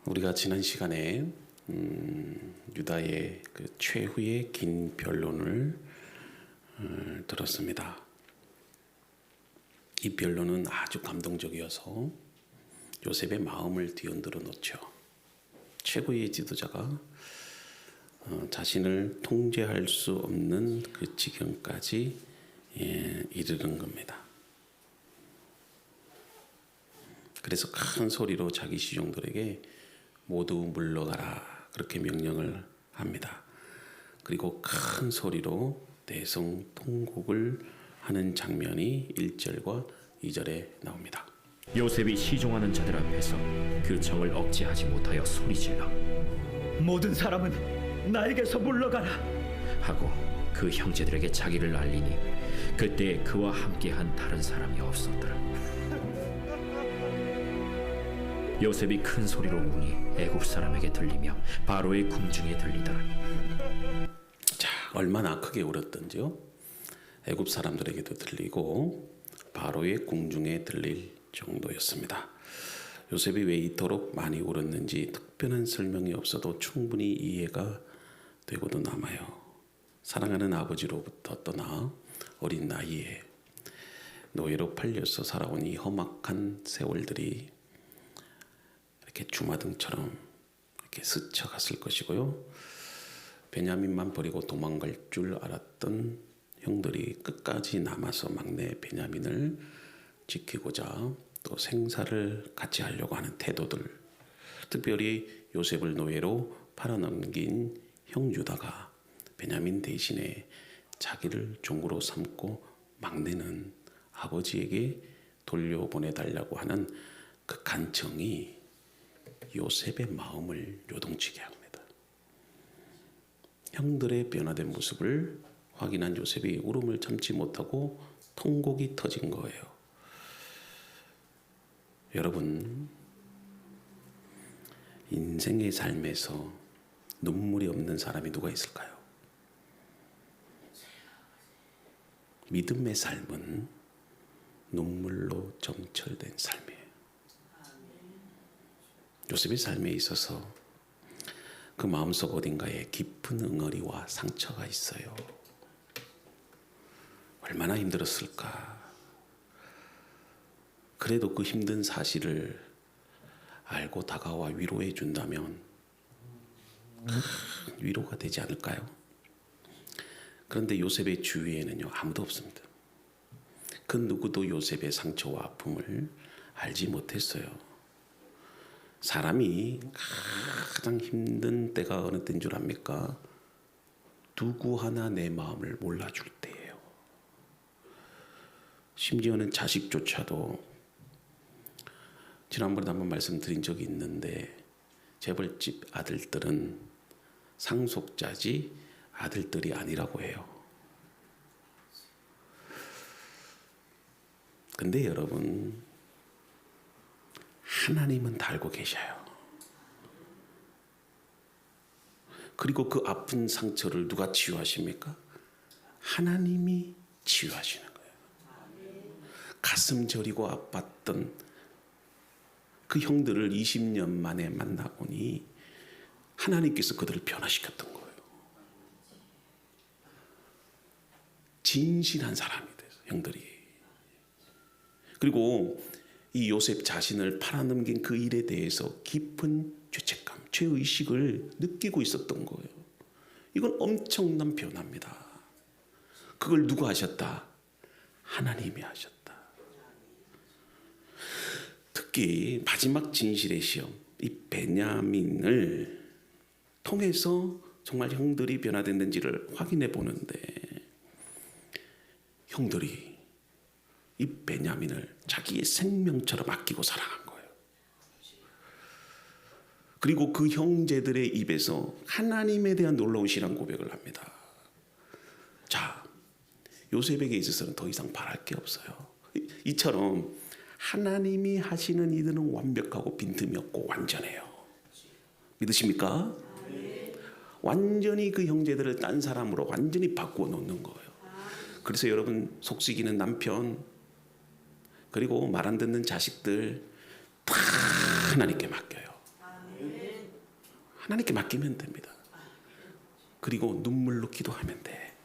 우리가 지난 시간에 유다의 그 최후의 긴 변론을 들었습니다. 이 변론은 아주 감동적이어서 요셉의 마음을 뒤흔들어 놓죠. 최고의 지도자가 자신을 통제할 수 없는 그 지경까지 이르는 겁니다. 그래서 큰 소리로 자기 시종들에게 모두 물러가라 그렇게 명령을 합니다. 그리고 큰 소리로 대성통곡을 하는 장면이 1절과 2절에 나옵니다. 요셉이 시종하는 자들 앞에서 그 정을 억제하지 못하여 소리질러 모든 사람은 나에게서 물러가라. 하고 그 형제들에게 자기를 알리니 그때 그와 함께한 다른 사람이 없었더라. 요셉이 큰 소리로 우니 애굽 사람에게 들리며 바로의 궁중에 들리더라. 자, 얼마나 크게 울었던지요. 애굽 사람들에게도 들리고 바로의 궁중에 들릴 정도였습니다. 요셉이 왜 이토록 많이 울었는지 특별한 설명이 없어도 충분히 이해가 되고도 남아요. 사랑하는 아버지로부터 떠나 어린 나이에 노예로 팔려서 살아온 이 험악한 세월들이 이렇게 주마등처럼 이렇게 스쳐갔을 것이고요. 베냐민만 버리고 도망갈 줄 알았던 형들이 끝까지 남아서 막내 베냐민을 지키고자 또 생사를 같이 하려고 하는 태도들, 특별히 요셉을 노예로 팔아넘긴 형 유다가 베냐민 대신에 자기를 종으로 삼고 막내는 아버지에게 돌려보내달라고 하는 그 간청이 요셉의 마음을 요동치게 합니다. 형들의 변화된 모습을 확인한 요셉이 울음을 참지 못하고 통곡이 터진 거예요. 여러분, 인생의 삶에서 눈물이 없는 사람이 누가 있을까요? 믿음의 삶은 눈물로 점철된 삶이에요. 요셉의 삶에 있어서 그 마음속 어딘가에 깊은 응어리와 상처가 있어요. 얼마나 힘들었을까. 그래도 그 힘든 사실을 알고 다가와 위로해 준다면 위로가 되지 않을까요? 그런데 요셉의 주위에는요, 아무도 없습니다. 그 누구도 요셉의 상처와 아픔을 알지 못했어요. 사람이 가장 힘든 때가 어느 때인 줄 압니까? 누구 하나 내 마음을 몰라줄 때예요. 심지어는 자식조차도, 지난번에 한번 말씀드린 적이 있는데, 재벌집 아들들은 상속자지 아들들이 아니라고 해요. 근데 여러분, 하나님은 다 알고 계셔요. 그리고 그 아픈 상처를 누가 치유하십니까? 하나님이 치유하시는 거예요. 가슴 저리고 아팠던 그 형들을 20년 만에 만나보니 하나님께서 그들을 변화시켰던 거예요. 진실한 사람이 돼서 형들이. 그리고 이 요셉 자신을 팔아넘긴 그 일에 대해서 깊은 죄책감, 죄의식을 느끼고 있었던 거예요. 이건 엄청난 변화입니다. 그걸 누가 하셨다? 하나님이 하셨다. 특히 마지막 진실의 시험, 이 베냐민을 통해서 정말 형들이 변화됐는지를 확인해 보는데, 형들이 이 베냐민을 자기의 생명처럼 아끼고 사랑한 거예요. 그리고 그 형제들의 입에서 하나님에 대한 놀라운 신앙 고백을 합니다. 자, 요셉에게 있어서는 더 이상 바랄 게 없어요. 이처럼 하나님이 하시는 이들은 완벽하고 빈틈이 없고 완전해요. 믿으십니까? 완전히 그 형제들을 딴 사람으로 완전히 바꾸어 놓는 거예요. 그래서 여러분, 속삭이는 남편, 그리고 말 안 듣는 자식들 다 하나님께 맡겨요. 하나님께 맡기면 됩니다. 그리고 눈물로 기도하면 돼.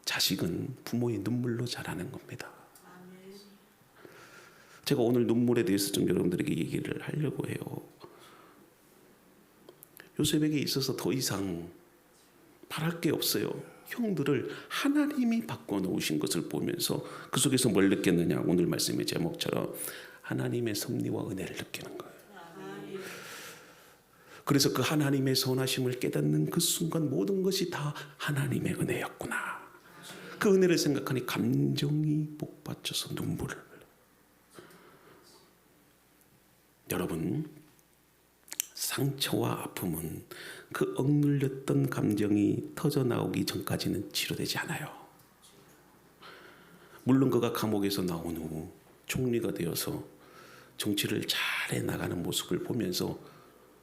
자식은 부모의 눈물로 자라는 겁니다. 제가 오늘 눈물에 대해서 좀 여러분들에게 얘기를 하려고 해요. 요셉에게 있어서 더 이상 바랄 게 없어요. 형들을 하나님이 바꿔놓으신 것을 보면서 그 속에서 뭘 느꼈느냐, 오늘 말씀의 제목처럼 하나님의 섭리와 은혜를 느끼는 거예요. 그래서 그 하나님의 선하심을 깨닫는 그 순간 모든 것이 다 하나님의 은혜였구나. 그 은혜를 생각하니 감정이 복받쳐서 눈물을 흘려요. 여러분, 상처와 아픔은 그 억눌렸던 감정이 터져나오기 전까지는 치료되지 않아요. 물론 그가 감옥에서 나온 후 총리가 되어서 정치를 잘해 나가는 모습을 보면서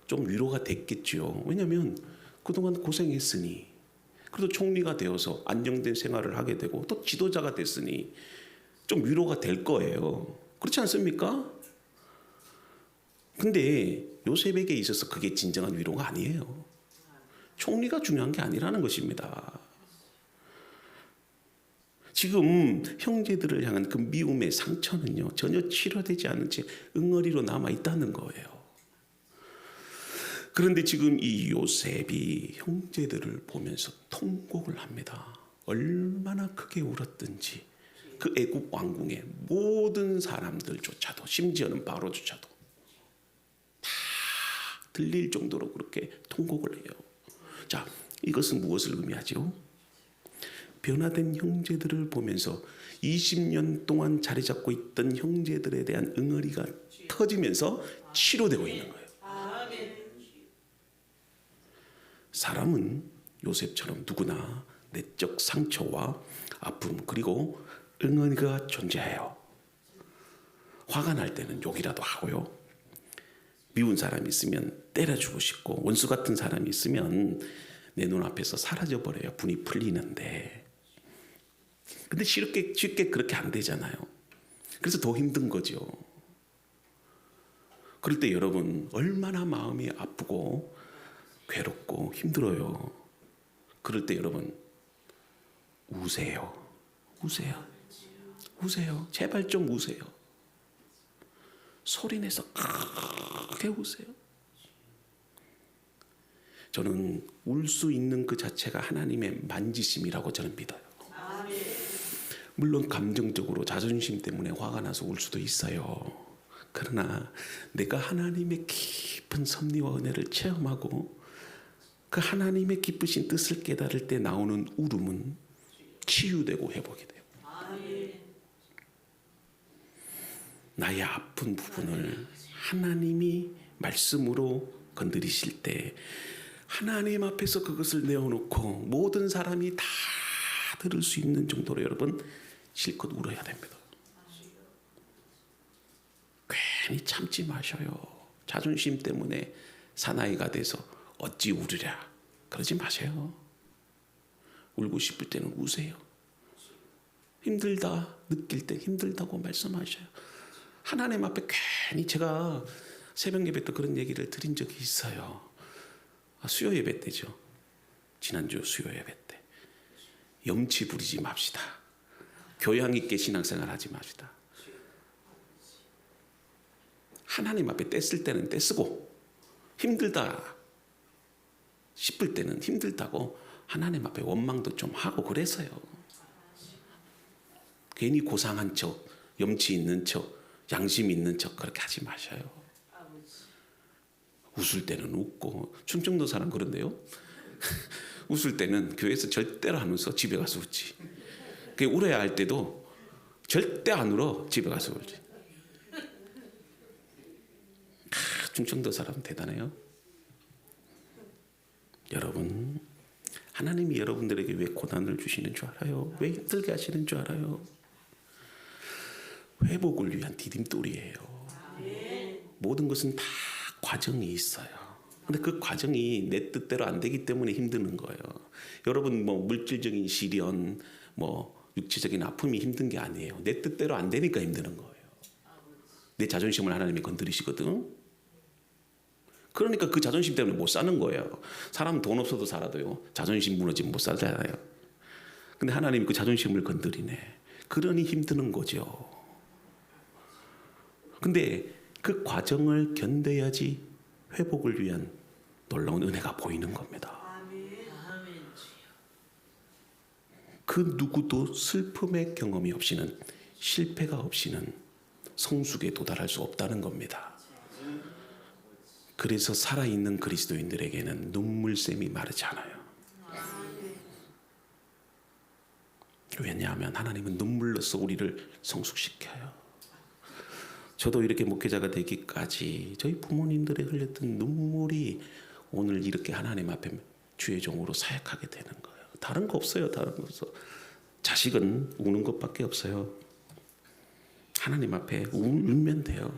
좀 위로가 됐겠죠. 왜냐하면 그동안 고생했으니, 그래도 총리가 되어서 안정된 생활을 하게 되고 또 지도자가 됐으니 좀 위로가 될 거예요. 그렇지 않습니까? 근데 요셉에게 있어서 그게 진정한 위로가 아니에요. 총리가 중요한 게 아니라는 것입니다. 지금 형제들을 향한 그 미움의 상처는요, 전혀 치료되지 않은 채 응어리로 남아 있다는 거예요. 그런데 지금 이 요셉이 형제들을 보면서 통곡을 합니다. 얼마나 크게 울었든지 그 애굽 왕궁의 모든 사람들조차도, 심지어는 바로조차도 다 들릴 정도로 그렇게 통곡을 해요. 자, 이것은 무엇을 의미하죠? 변화된 형제들을 보면서 20년 동안 자리 잡고 있던 형제들에 대한 응어리가 터지면서 치료되고 있는 거예요. 사람은 요셉처럼 누구나 내적 상처와 아픔 그리고 응어리가 존재해요. 화가 날 때는 욕이라도 하고요. 미운 사람이 있으면 때려주고 싶고, 원수 같은 사람이 있으면 내 눈앞에서 사라져버려요. 분이 풀리는데. 근데 쉽게 그렇게 안 되잖아요. 그래서 더 힘든 거죠. 그럴 때 여러분 얼마나 마음이 아프고 괴롭고 힘들어요. 그럴 때 여러분 우세요. 제발 좀 우세요. 소리내서 크게 우세요. 저는 울 수 있는 그 자체가 하나님의 만지심이라고 저는 믿어요. 물론 감정적으로 자존심 때문에 화가 나서 울 수도 있어요. 그러나 내가 하나님의 깊은 섭리와 은혜를 체험하고 그 하나님의 기쁘신 뜻을 깨달을 때 나오는 울음은 치유되고 회복이 돼요. 나의 아픈 부분을 하나님이 말씀으로 건드리실 때 하나님 앞에서 그것을 내어놓고 모든 사람이 다 들을 수 있는 정도로 여러분 실컷 울어야 됩니다. 괜히 참지 마셔요. 자존심 때문에 사나이가 돼서 어찌 울으랴 그러지 마세요. 울고 싶을 때는 우세요. 힘들다 느낄 때 힘들다고 말씀하셔요. 하나님 앞에 괜히, 제가 새벽 예배 때 그런 얘기를 드린 적이 있어요. 수요 예배 때죠. 지난주 수요 예배 때 염치 부리지 맙시다. 교양 있게 신앙생활 하지 맙시다. 하나님 앞에 떼쓸 때는 떼쓰고 힘들다 싶을 때는 힘들다고 하나님 앞에 원망도 좀 하고 그래서요. 괜히 고상한 척, 염치 있는 척, 양심 있는 척 그렇게 하지 마셔요. 웃을 때는 웃고, 충청도 사람 그런데요. 웃을 때는 교회에서 절대로 안 웃어. 집에 가서 웃지. 울어야 할 때도 절대 안 울어. 집에 가서 울지. 충청도 사람 대단해요. 여러분, 하나님이 여러분들에게 왜 고난을 주시는 줄 알아요? 왜 힘들게 하시는 줄 알아요? 회복을 위한 디딤돌이에요. 모든 것은 다 과정이 있어요. 근데 그 과정이 내 뜻대로 안 되기 때문에 힘드는 거예요. 여러분 물질적인 시련, 육체적인 아픔이 힘든 게 아니에요. 내 뜻대로 안 되니까 힘드는 거예요. 내 자존심을 하나님이 건드리시거든. 그러니까 그 자존심 때문에 못 사는 거예요. 사람 돈 없어도 살아도요. 자존심 무너지면 못 살잖아요. 근데 하나님이 그 자존심을 건드리네. 그러니 힘드는 거죠. 근데 그 과정을 견뎌야지 회복을 위한 놀라운 은혜가 보이는 겁니다. 그 누구도 슬픔의 경험이 없이는, 실패가 없이는 성숙에 도달할 수 없다는 겁니다. 그래서 살아있는 그리스도인들에게는 눈물샘이 마르지 않아요. 왜냐하면 하나님은 눈물로써 우리를 성숙시켜요. 저도 이렇게 목회자가 되기까지 저희 부모님들의 흘렸던 눈물이 오늘 이렇게 하나님 앞에 주의 종으로 사역하게 되는 거예요. 다른 거 없어요. 다른 거 없어. 자식은 우는 것밖에 없어요. 하나님 앞에 울면 돼요.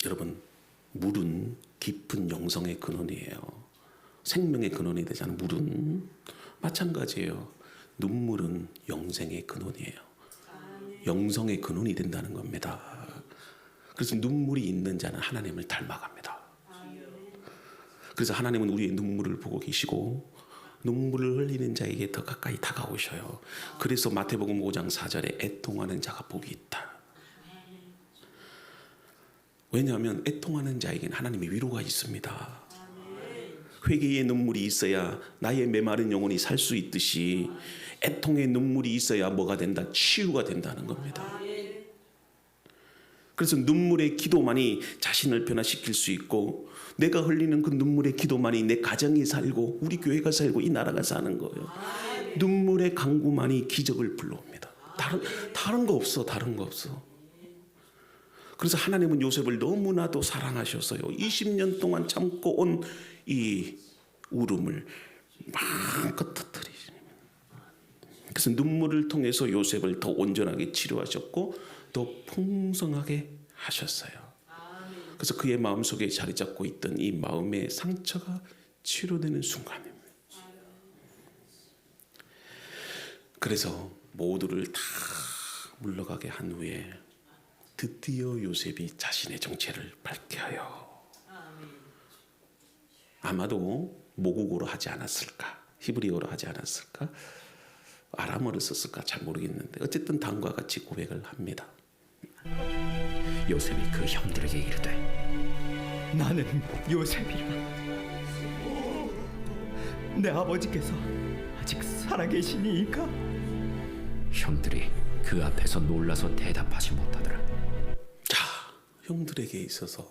여러분, 물은 깊은 영성의 근원이에요. 생명의 근원이 되잖아요. 물은 마찬가지예요. 눈물은 영생의 근원이에요. 영성의 근원이 된다는 겁니다. 그래서 눈물이 있는 자는 하나님을 닮아갑니다. 그래서 하나님은 우리의 눈물을 보고 계시고 눈물을 흘리는 자에게 더 가까이 다가오셔요. 그래서 마태복음 5장 4절에 애통하는 자가 복이 있다. 왜냐하면 애통하는 자에게는 하나님의 위로가 있습니다. 회개의 눈물이 있어야 나의 메마른 영혼이 살 수 있듯이 애통의 눈물이 있어야 뭐가 된다? 치유가 된다는 겁니다. 그래서 눈물의 기도만이 자신을 변화시킬 수 있고 내가 흘리는 그 눈물의 기도만이 내 가정이 살고 우리 교회가 살고 이 나라가 사는 거예요. 눈물의 강구만이 기적을 불러옵니다. 다른 거 없어. 다른 거 없어. 그래서 하나님은 요셉을 너무나도 사랑하셨어요. 20년 동안 참고 온 이 울음을 마음껏 터뜨리십니다. 그래서 눈물을 통해서 요셉을 더 온전하게 치료하셨고 더 풍성하게 하셨어요. 그래서 그의 마음속에 자리 잡고 있던 이 마음의 상처가 치료되는 순간입니다. 그래서 모두를 다 물러가게 한 후에 드디어 요셉이 자신의 정체를 밝혀요. 아마도 모국어로 하지 않았을까? 히브리어로 하지 않았을까? 아람어를 썼을까? 잘 모르겠는데 어쨌든 다음과 같이 고백을 합니다. 요셉이 그 형들에게 이르되 나는 요셉이라. 내 아버지께서 아직 살아계시니이까. 형들이 그 앞에서 놀라서 대답하지 못하더라. 자, 형들에게 있어서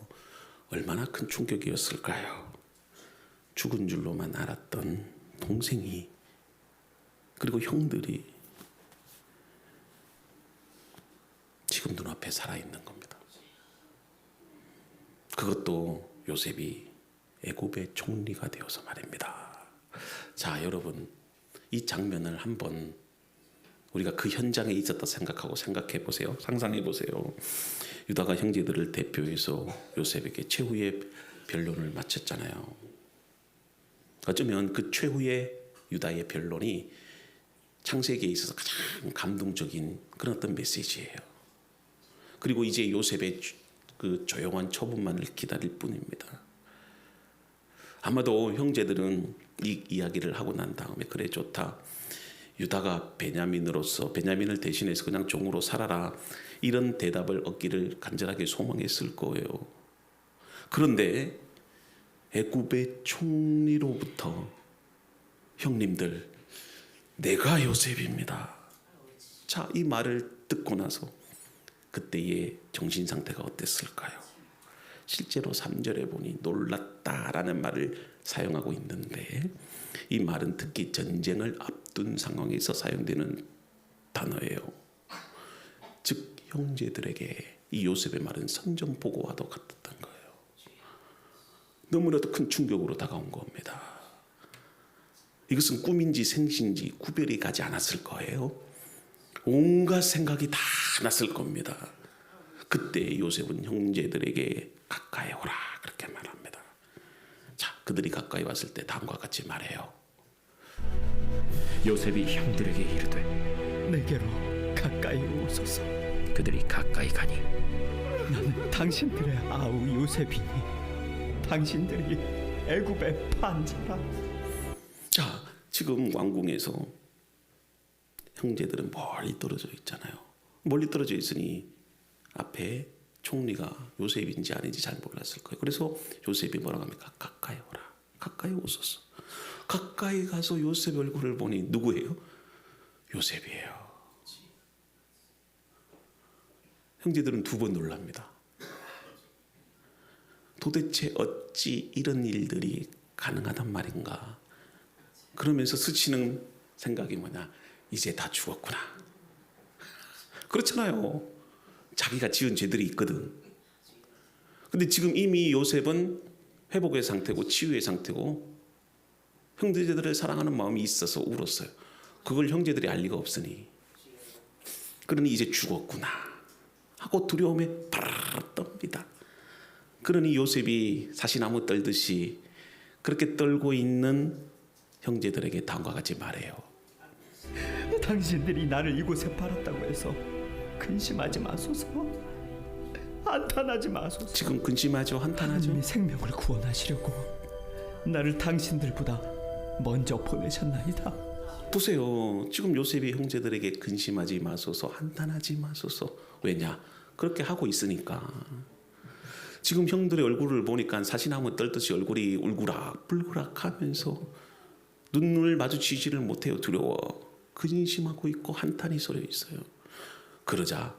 얼마나 큰 충격이었을까요? 죽은 줄로만 알았던 동생이 그리고 형들이 지금 눈앞에 살아있는 겁니다. 그것도 요셉이 애굽의 총리가 되어서 말입니다. 자, 여러분, 이 장면을 한번 우리가 그 현장에 있었다 생각해 보세요. 상상해 보세요. 유다가 형제들을 대표해서 요셉에게 최후의 변론을 마쳤잖아요. 어쩌면 그 최후의 유다의 변론이 창세기에 있어서 가장 감동적인 그런 어떤 메시지예요. 그리고 이제 요셉의 그 조용한 처분만을 기다릴 뿐입니다. 아마도 형제들은 이 이야기를 하고 난 다음에 그래 좋다. 유다가 베냐민을 대신해서 그냥 종으로 살아라. 이런 대답을 얻기를 간절하게 소망했을 거예요. 그런데 애굽의 총리로부터 형님들, 내가 요셉입니다. 자, 이 말을 듣고 나서 그때의 정신 상태가 어땠을까요? 실제로 3절에 보니 놀랐다라는 말을 사용하고 있는데 이 말은 특히 전쟁을 앞둔 상황에서 사용되는 단어예요. 즉 형제들에게 이 요셉의 말은 선전포고와도 같았던 거예요. 너무나도 큰 충격으로 다가온 겁니다. 이것은 꿈인지 생신지 구별이 가지 않았을 거예요. 온갖 생각이 다 났을 겁니다. 그때 요셉은 형제들에게 가까이 오라 그렇게 말합니다. 자, 그들이 가까이 왔을 때 다음과 같이 말해요. 요셉이 형들에게 이르되 내게로 가까이 오소서. 그들이 가까이 가니 나는 당신들의 아우 요셉이니 당신들이 애굽의 판자라. 자, 지금 왕궁에서 형제들은 멀리 떨어져 있잖아요. 멀리 떨어져 있으니 앞에 총리가 요셉인지 아닌지 잘 몰랐을 거예요. 그래서 요셉이 뭐라고 합니까? 가까이 오라. 가까이 오소서. 가까이 가서 요셉 얼굴을 보니 누구예요? 요셉이에요. 형제들은 두 번 놀랍니다. 도대체 어찌 이런 일들이 가능하단 말인가? 그러면서 스치는 생각이 뭐냐? 이제 다 죽었구나. 그렇잖아요. 자기가 지은 죄들이 있거든. 근데 지금 이미 요셉은 회복의 상태고 치유의 상태고 형제들을 사랑하는 마음이 있어서 울었어요. 그걸 형제들이 알 리가 없으니. 그러니 이제 죽었구나 하고 두려움에 바라라 떱니다. 그러니 요셉이 사시나무 떨듯이 그렇게 떨고 있는 형제들에게 다음과 같이 말해요. 당신들이 나를 이곳에 팔았다고 해서 근심하지 마소서. 한탄하지 마소서. 지금 근심하죠? 한탄하죠? 하나님의 생명을 구원하시려고 나를 당신들보다 먼저 보내셨나이다. 보세요. 지금 요셉이 형제들에게 근심하지 마소서, 한탄하지 마소서. 왜냐? 그렇게 하고 있으니까. 지금 형들의 얼굴을 보니까 사시나무 떨듯이 얼굴이 울그락불그락 하면서 눈을 마주치지를 못해요. 두려워. 근심하고 있고 한탄이 쏠려 있어요. 그러자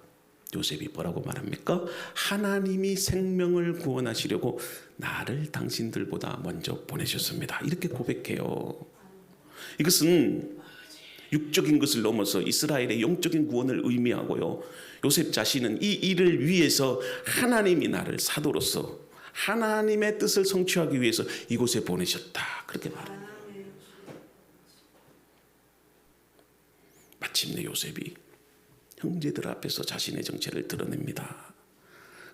요셉이 뭐라고 말합니까? 하나님이 생명을 구원하시려고 나를 당신들보다 먼저 보내셨습니다. 이렇게 고백해요. 이것은 육적인 것을 넘어서 이스라엘의 영적인 구원을 의미하고요. 요셉 자신은 이 일을 위해서 하나님이 나를 사도로서 하나님의 뜻을 성취하기 위해서 이곳에 보내셨다. 그렇게 말합니다. 마침내 요셉이 형제들 앞에서 자신의 정체를 드러냅니다.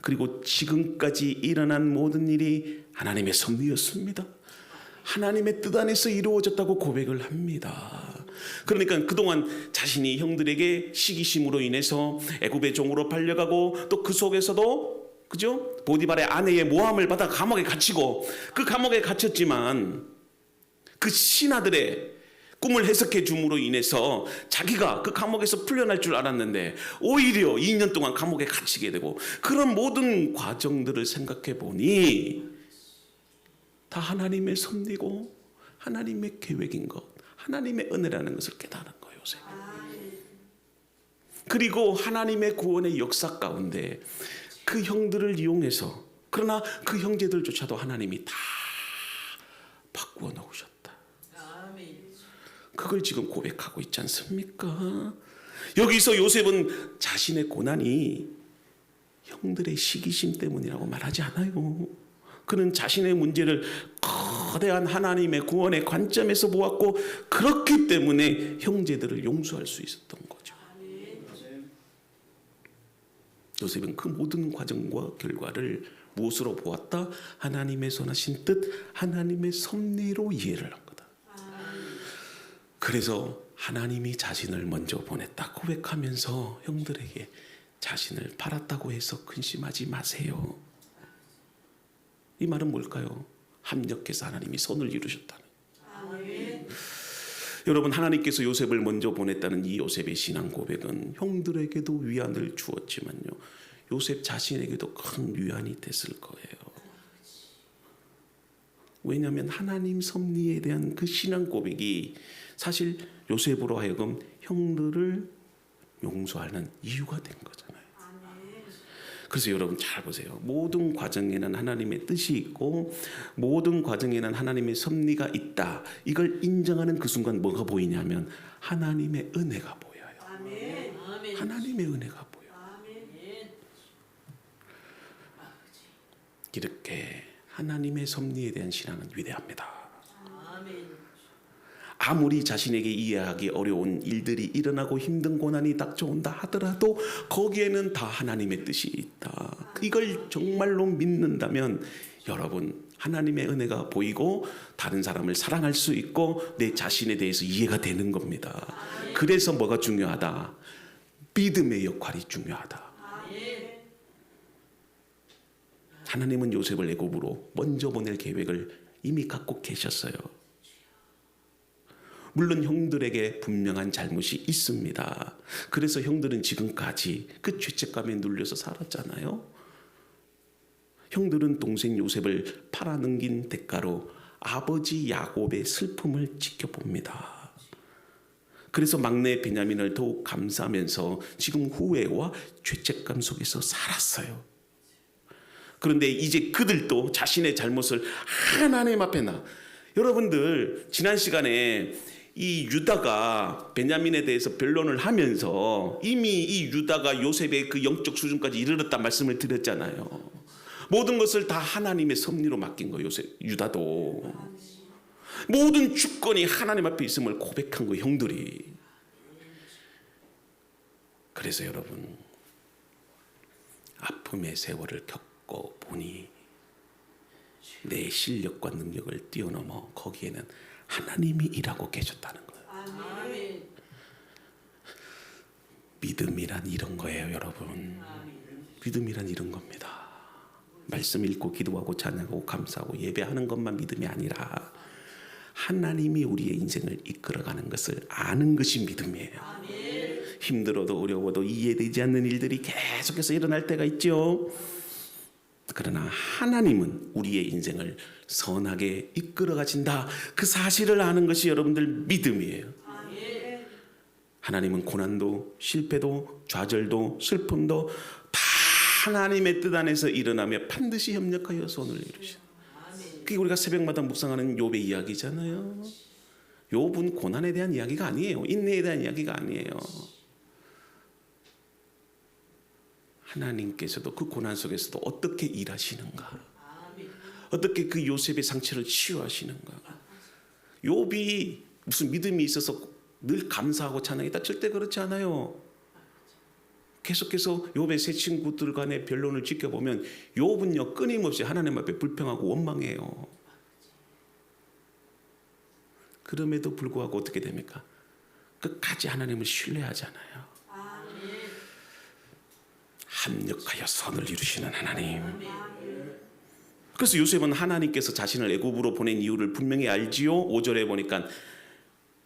그리고 지금까지 일어난 모든 일이 하나님의 섭리였습니다. 하나님의 뜻 안에서 이루어졌다고 고백을 합니다. 그러니까 그동안 자신이 형들에게 시기심으로 인해서 애굽의 종으로 팔려가고 또 그 속에서도 그죠? 보디발의 아내의 모함을 받아 감옥에 갇히고 그 감옥에 갇혔지만 그 신하들의 꿈을 해석해 줌으로 인해서 자기가 그 감옥에서 풀려날 줄 알았는데 오히려 2년 동안 감옥에 갇히게 되고 그런 모든 과정들을 생각해 보니 다 하나님의 섭리고 하나님의 계획인 것, 하나님의 은혜라는 것을 깨달은 거예요. 요셉. 그리고 하나님의 구원의 역사 가운데 그 형들을 이용해서 그러나 그 형제들조차도 하나님이 다 바꾸어 놓으셨다. 그걸 지금 고백하고 있지 않습니까? 여기서 요셉은 자신의 고난이 형들의 시기심 때문이라고 말하지 않아요. 그는 자신의 문제를 거대한 하나님의 구원의 관점에서 보았고 그렇기 때문에 형제들을 용서할 수 있었던 거죠. 요셉은 그 모든 과정과 결과를 무엇으로 보았다? 하나님의 선하신 뜻, 하나님의 섭리로 이해를 한 거다. 그래서 하나님이 자신을 먼저 보냈다 고백하면서 형들에게 자신을 팔았다고 해서 근심하지 마세요. 이 말은 뭘까요? 합력해서 하나님이 선을 이루셨다는. 여러분, 하나님께서 요셉을 먼저 보냈다는 이 요셉의 신앙 고백은 형들에게도 위안을 주었지만요, 요셉 자신에게도 큰 위안이 됐을 거예요. 왜냐하면 하나님 섭리에 대한 그 신앙 고백이 사실 요셉으로 하여금 형들을 용서하는 이유가 된 거잖아요. 그래서 여러분 잘 보세요. 모든 과정에는 하나님의 뜻이 있고 모든 과정에는 하나님의 섭리가 있다. 이걸 인정하는 그 순간 뭐가 보이냐면 하나님의 은혜가 보여요. 하나님의 은혜가 보여요. 이렇게 하나님의 섭리에 대한 신앙은 위대합니다. 아무리 자신에게 이해하기 어려운 일들이 일어나고 힘든 고난이 닥쳐온다 하더라도 거기에는 다 하나님의 뜻이 있다. 이걸 정말로 믿는다면 여러분, 하나님의 은혜가 보이고 다른 사람을 사랑할 수 있고 내 자신에 대해서 이해가 되는 겁니다. 그래서 뭐가 중요하다? 믿음의 역할이 중요하다. 하나님은 요셉을 애굽으로 먼저 보낼 계획을 이미 갖고 계셨어요. 물론 형들에게 분명한 잘못이 있습니다. 그래서 형들은 지금까지 그 죄책감에 눌려서 살았잖아요. 형들은 동생 요셉을 팔아넘긴 대가로 아버지 야곱의 슬픔을 지켜봅니다. 그래서 막내 베냐민을 더욱 감사하면서 지금 후회와 죄책감 속에서 살았어요. 그런데 이제 그들도 자신의 잘못을 하나님 앞에 여러분들 지난 시간에 이 유다가 베냐민에 대해서 변론을 하면서 이미 이 유다가 요셉의 그 영적 수준까지 이르렀단 말씀을 드렸잖아요. 모든 것을 다 하나님의 섭리로 맡긴 거예요. 유다도 모든 주권이 하나님 앞에 있음을 고백한 거예요. 형들이. 그래서 여러분 아픔의 세월을 겪고 보니 내 실력과 능력을 뛰어넘어 거기에는 하나님이 일하고 계셨다는 거예요. 아멘. 믿음이란 이런 거예요, 여러분. 믿음이란 이런 겁니다. 말씀 읽고 기도하고 찬양하고 감사하고 예배하는 것만 믿음이 아니라 하나님이 우리의 인생을 이끌어가는 것을 아는 것이 믿음이에요. 아멘. 힘들어도 어려워도 이해되지 않는 일들이 계속해서 일어날 때가 있죠. 그러나 하나님은 우리의 인생을 선하게 이끌어 가신다. 그 사실을 아는 것이 여러분들 믿음이에요. 아멘. 하나님은 고난도 실패도 좌절도 슬픔도 다 하나님의 뜻 안에서 일어나며 반드시 협력하여 선을 이루시다. 그게 우리가 새벽마다 묵상하는 욥의 이야기잖아요. 욥은 고난에 대한 이야기가 아니에요. 인내에 대한 이야기가 아니에요. 하나님께서도 그 고난 속에서도 어떻게 일하시는가, 어떻게 그 요셉의 상처를 치유하시는가. 욥이 무슨 믿음이 있어서 늘 감사하고 찬양했다 절대 그렇지 않아요. 계속해서 욥의 세 친구들 간의 변론을 지켜보면 욥은요 끊임없이 하나님 앞에 불평하고 원망해요. 그럼에도 불구하고 어떻게 됩니까? 끝까지 하나님을 신뢰하잖아요. 합력하여 선을 이루시는 하나님. 그래서 요셉은 하나님께서 자신을 애굽으로 보낸 이유를 분명히 알지요. 5절에 보니까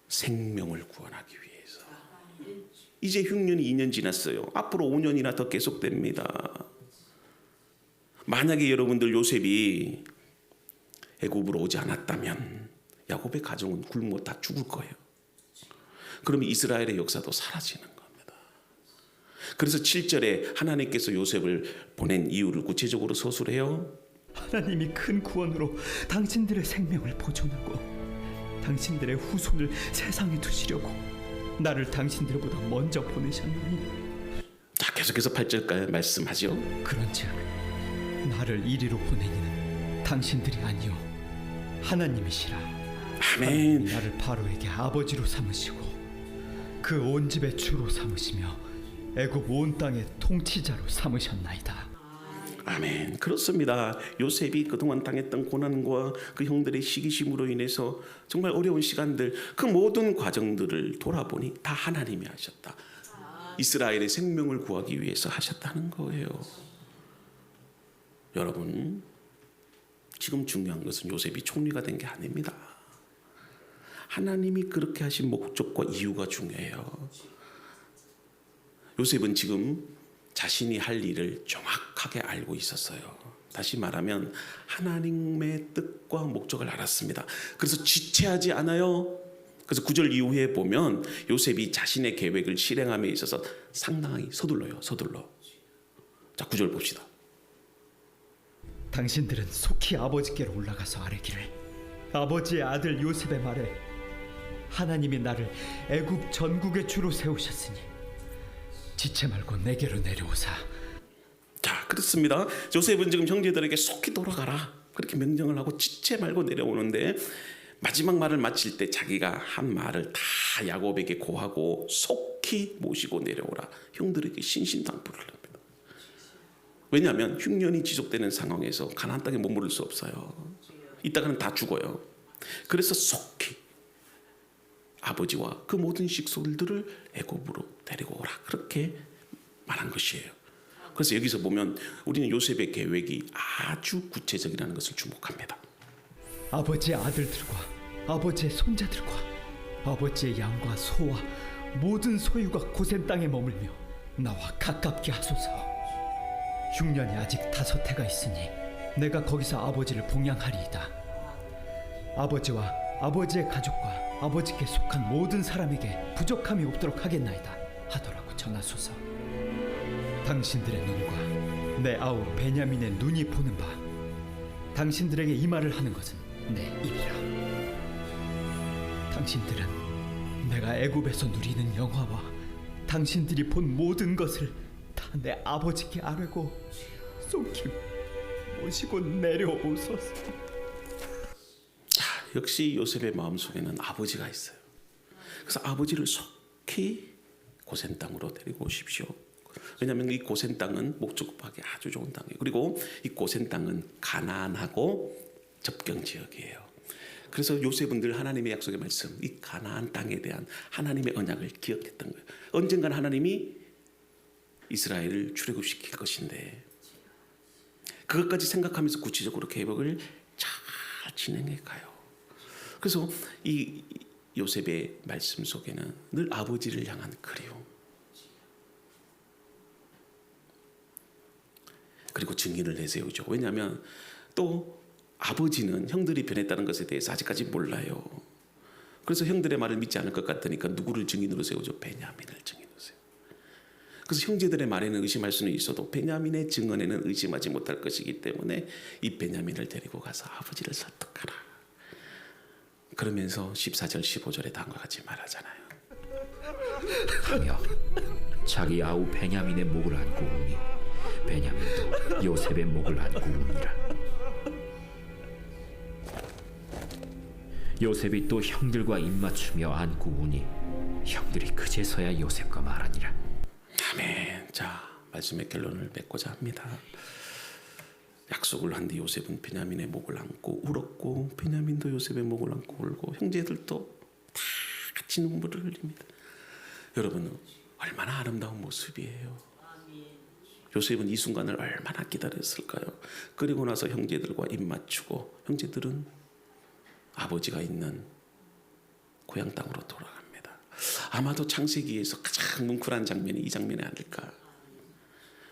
생명을 구원하기 위해서. 이제 흉년이 2년 지났어요. 앞으로 5년이나 더 계속됩니다. 만약에 여러분들 요셉이 애굽으로 오지 않았다면 야곱의 가정은 굶어 다 죽을 거예요. 그러면 이스라엘의 역사도 사라지는 겁니다. 그래서 7절에 하나님께서 요셉을 보낸 이유를 구체적으로 서술해요. 하나님이 큰 구원으로 당신들의 생명을 보존하고 당신들의 후손을 세상에 두시려고 나를 당신들보다 먼저 보내셨나니. 자, 계속해서 8절까지 말씀하죠. 그런즉 나를 이리로 보내니는 당신들이 아니요 하나님이시라. 아멘. 나를 바로에게 아버지로 삼으시고 그 온 집의 주로 삼으시며 애굽 온 땅의 통치자로 삼으셨나이다. 아멘. 그렇습니다. 요셉이 그동안 당했던 고난과 그 형들의 시기심으로 인해서 정말 어려운 시간들, 그 모든 과정들을 돌아보니 다 하나님이 하셨다. 이스라엘의 생명을 구하기 위해서 하셨다는 거예요. 여러분, 지금 중요한 것은 요셉이 총리가 된 게 아닙니다. 하나님이 그렇게 하신 목적과 이유가 중요해요. 요셉은 지금 자신이 할 일을 정확하게 알고 있었어요. 다시 말하면 하나님의 뜻과 목적을 알았습니다. 그래서 지체하지 않아요. 그래서 9절 이후에 보면 요셉이 자신의 계획을 실행함에 있어서 상당히 서둘러요. 자, 9절 봅시다. 당신들은 속히 아버지께로 올라가서 아뢰기를 아버지의 아들 요셉의 말에 하나님이 나를 애굽 전국의 주로 세우셨으니 지체 말고 내게로 내려오사. 자, 그렇습니다. 요셉은 지금 형제들에게 속히 돌아가라 그렇게 명령을 하고 지체 말고 내려오는데 마지막 말을 마칠 때 자기가 한 말을 다 야곱에게 고하고 속히 모시고 내려오라 형들에게 신신당부를 합니다. 왜냐하면 흉년이 지속되는 상황에서 가나안 땅에 머무를 수 없어요. 이따가는 다 죽어요. 그래서 속히 아버지와 그 모든 식솔들을 애굽으로 데리고 오라 그렇게 말한 것이에요. 그래서 여기서 보면 우리는 요셉의 계획이 아주 구체적이라는 것을 주목합니다. 아버지의 아들들과 아버지의 손자들과 아버지의 양과 소와 모든 소유가 고센 땅에 머물며 나와 가깝게 하소서. 흉년이 아직 5해가 있으니 내가 거기서 아버지를 봉양하리이다. 아버지와 아버지의 가족과 아버지께 속한 모든 사람에게 부족함이 없도록 하겠나이다 하더라고 전하소서. 당신들의 눈과 내 아우 베냐민의 눈이 보는 바 당신들에게 이 말을 하는 것은 내 입이라. 당신들은 내가 애굽에서 누리는 영화와 당신들이 본 모든 것을 다 내 아버지께 아뢰고 속히 모시고 내려오소서. 역시 요셉의 마음속에는 아버지가 있어요. 그래서 아버지를 속히 고센 땅으로 데리고 오십시오. 왜냐하면 이 고센 땅은 목축하기 아주 좋은 땅이에요. 그리고 이 고센 땅은 가나안하고 접경 지역이에요. 그래서 요셉은 늘 하나님의 약속의 말씀, 이 가나안 땅에 대한 하나님의 언약을 기억했던 거예요. 언젠간 하나님이 이스라엘을 출애굽시킬 것인데 그것까지 생각하면서 구체적으로 계획을 잘 진행해 가요. 그래서 이 요셉의 말씀 속에는 늘 아버지를 향한 그리움, 그리고 증인을 내세우죠. 왜냐하면 또 아버지는 형들이 변했다는 것에 대해서 아직까지 몰라요. 그래서 형들의 말을 믿지 않을 것 같으니까 누구를 증인으로 세우죠? 베냐민을 증인으로 세워요. 그래서 형제들의 말에는 의심할 수는 있어도 베냐민의 증언에는 의심하지 못할 것이기 때문에 이 베냐민을 데리고 가서 아버지를 설득하라. 그러면서 14절 15절에 다음과 같이 말하잖아요. 하며 자기 아우 베냐민의 목을 안고 우니 베냐민도 요셉의 목을 안고 우니라. 요셉이 또 형들과 입맞추며 안고 우니 형들이 그제서야 요셉과 말하니라. 아멘. 자, 말씀의 결론을 맺고자 합니다. 약속을 한 뒤 요셉은 베냐민의 목을 안고 울었고 베냐민도 요셉의 목을 안고 울고 형제들도 다 같이 눈물을 흘립니다. 여러분, 얼마나 아름다운 모습이에요. 요셉은 이 순간을 얼마나 기다렸을까요? 그리고 나서 형제들과 입맞추고 형제들은 아버지가 있는 고향 땅으로 돌아갑니다. 아마도 창세기에서 가장 뭉클한 장면이 이 장면이 아닐까.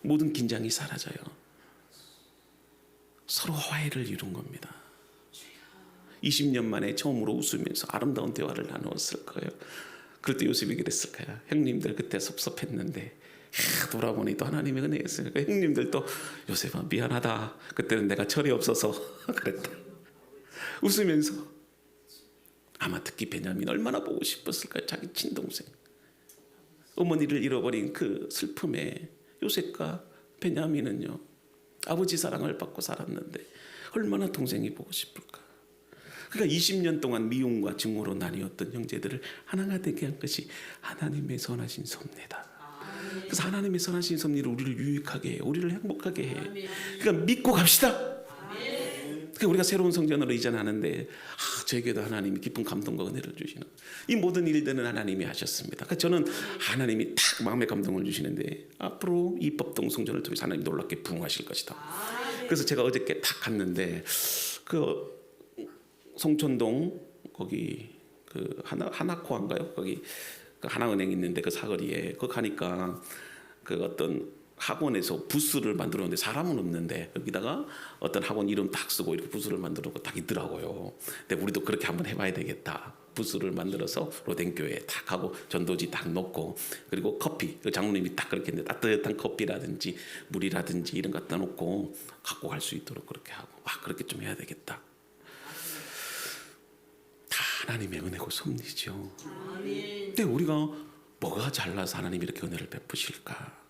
모든 긴장이 사라져요. 서로 화해를 이룬 겁니다. 20년 만에 처음으로 웃으면서 아름다운 대화를 나누었을 거예요. 그럴 때 요셉이 그랬을까요? 형님들 그때 섭섭했는데 돌아보니 또 하나님의 은혜였어요. 형님들도 요셉아 미안하다. 그때는 내가 철이 없어서 그랬다. 웃으면서 아마 특히 베냐민 얼마나 보고 싶었을까요? 자기 친동생. 어머니를 잃어버린 그 슬픔에 요셉과 베냐민은요. 아버지 사랑을 받고 살았는데 얼마나 동생이 보고 싶을까. 그러니까 20년 동안 미움과 증오로 나뉘었던 형제들을 하나가 되게 한 것이 하나님의 선하신 섭리다. 그래서 하나님의 선하신 섭리를 우리를 유익하게 해요. 우리를 행복하게 해요. 그러니까 믿고 갑시다. 그러니까 우리가 새로운 성전으로 이전하는데 저에게도 하나님이 깊은 감동과 은혜를 주시는 이 모든 일들은 하나님이 하셨습니다. 그러니까 저는 하나님이 딱 마음의 감동을 주시는데 앞으로 이 법동 성전을 통해서 하나님 놀랍게 부흥하실 것이다. 그래서 제가 어저께 딱 갔는데 그 송천동 거기 그 하나코안가요? 거기 그 하나은행 있는데 그 사거리에 그 가니까 그 어떤 학원에서 부스를 만들었는데 사람은 없는데 여기다가 어떤 학원 이름 딱 쓰고 이렇게 부스를 만들어 놓고 딱 있더라고요. 근데 우리도 그렇게 한번 해봐야 되겠다. 부스를 만들어서 로댕교에 딱 하고 전도지 딱 놓고 그리고 커피 그 장로님이 딱 그렇게 했는데 따뜻한 커피라든지 물이라든지 이런 거 갖다 놓고 갖고 갈 수 있도록 그렇게 하고 그렇게 좀 해야 되겠다. 다 하나님의 은혜고 섭리죠. 근데 우리가 뭐가 잘나서 하나님이 이렇게 은혜를 베푸실까?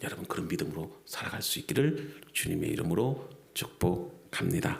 여러분 그런 믿음으로 살아갈 수 있기를 주님의 이름으로 축복합니다.